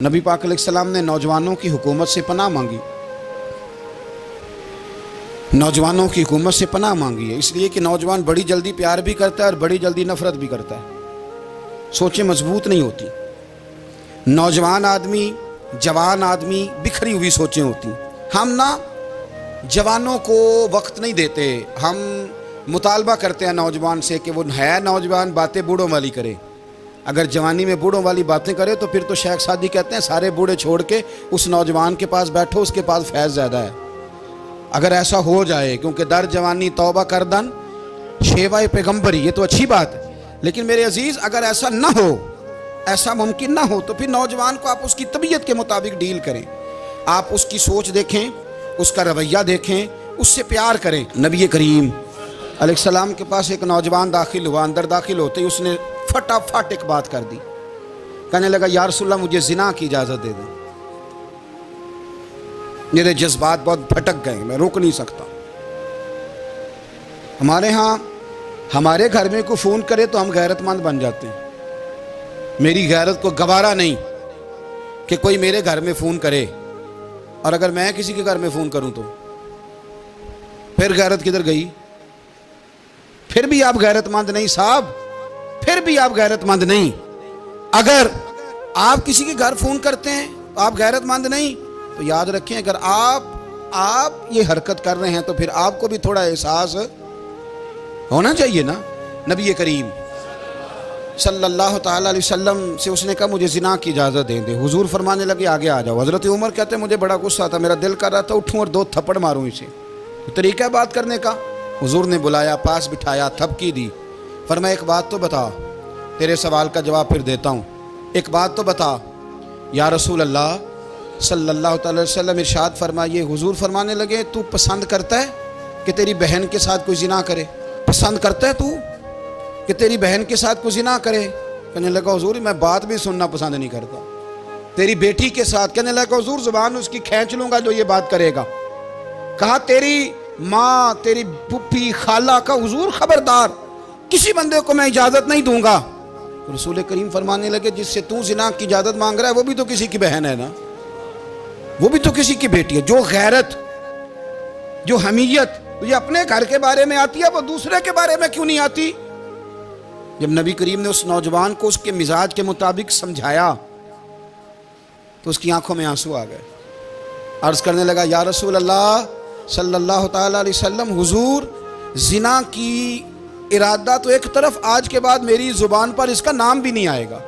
نبی پاک علیہ السلام نے نوجوانوں کی حکومت سے پناہ مانگی، نوجوانوں کی حکومت سے پناہ مانگی ہے، اس لیے کہ نوجوان بڑی جلدی پیار بھی کرتا ہے اور بڑی جلدی نفرت بھی کرتا ہے، سوچیں مضبوط نہیں ہوتی۔ نوجوان آدمی، جوان آدمی بکھری ہوئی سوچیں ہوتی۔ ہم نا جوانوں کو وقت نہیں دیتے، ہم مطالبہ کرتے ہیں نوجوان سے کہ وہ ہے نوجوان باتیں بوڑھوں والی کرے۔ اگر جوانی میں بوڑھوں والی باتیں کرے تو پھر تو شیخ سعدی کہتے ہیں سارے بوڑھے چھوڑ کے اس نوجوان کے پاس بیٹھو، اس کے پاس فیض زیادہ ہے۔ اگر ایسا ہو جائے، کیونکہ در جوانی توبہ کردن شیوہ پیغمبری، یہ تو اچھی بات ہے، لیکن میرے عزیز اگر ایسا نہ ہو، ایسا ممکن نہ ہو تو پھر نوجوان کو آپ اس کی طبیعت کے مطابق ڈیل کریں، آپ اس کی سوچ دیکھیں، اس کا رویہ دیکھیں، اس سے پیار کریں۔ نبی کریم علیہ السلام کے پاس ایک نوجوان داخل ہوا، اندر داخل ہوتے ہی اس نے فٹافٹ ایک بات کر دی، کہنے لگا یا رسول اللہ مجھے زنا کی اجازت دے دیں، میرے جذبات بہت بھٹک گئے، میں روک نہیں سکتا۔ ہمارے ہاں ہمارے گھر میں کوئی فون کرے تو ہم غیرت مند بن جاتے ہیں، میری غیرت کو گوارا نہیں کہ کوئی میرے گھر میں فون کرے، اور اگر میں کسی کے گھر میں فون کروں تو پھر غیرت کدھر گئی؟ پھر بھی آپ غیرت مند نہیں صاحب، پھر بھی آپ غیرت مند نہیں۔ اگر آپ کسی کے گھر فون کرتے ہیں تو آپ غیرت مند نہیں، تو یاد رکھیں اگر آپ یہ حرکت کر رہے ہیں تو پھر آپ کو بھی تھوڑا احساس ہونا چاہیے نا۔ نبی کریم صلی اللہ تعالیٰ علیہ وسلم سے اس نے کہا مجھے زنا کی اجازت دے دیں، حضور فرمانے لگے آگے آ جاؤ۔ حضرت عمر کہتے ہیں مجھے بڑا غصہ تھا، میرا دل کر رہا تھا اٹھوں اور 2 تھپڑ ماروں اسے، طریقہ ہے بات کرنے کا۔ حضور نے بلایا، پاس بٹھایا، تھپکی دی، فرمایا ایک بات تو بتا، تیرے سوال کا جواب پھر دیتا ہوں، ایک بات تو بتا یا رسول اللہ صلی اللہ تعالی وسلم۔ ارشاد فرمائیے، حضور فرمانے لگے تو پسند کرتا ہے کہ تیری بہن کے ساتھ کوئی زنا کرے؟ پسند کرتا ہے تو کہ تیری بہن کے ساتھ کوئی زنا کرے؟ کہنے لگا حضور میں بات بھی سننا پسند نہیں کرتا۔ تیری بیٹی کے ساتھ؟ کہنے لگا حضور زبان اس کی کھینچ لوں گا جو یہ بات کرے گا۔ کہا تیری ماں، تیری پھپھی، خالہ کا؟ حضور خبردار، کسی بندے کو میں اجازت نہیں دوں گا۔ رسول کریم فرمانے لگے جس سے تو زنا کی اجازت مانگ رہا ہے وہ بھی تو کسی کی بہن ہے نا، وہ بھی تو کسی کی بیٹی ہے۔ جو غیرت، جو حمیت تجھے اپنے گھر کے بارے میں آتی ہے وہ دوسرے کے بارے میں کیوں نہیں آتی؟ جب نبی کریم نے اس نوجوان کو اس کے مزاج کے مطابق سمجھایا تو اس کی آنکھوں میں آنسو آ گئے، عرض کرنے لگا یا رسول اللہ صلی اللہ تعالیٰ علیہ وسلم، حضور زنا کی ارادہ تو ایک طرف، آج کے بعد میری زبان پر اس کا نام بھی نہیں آئے گا۔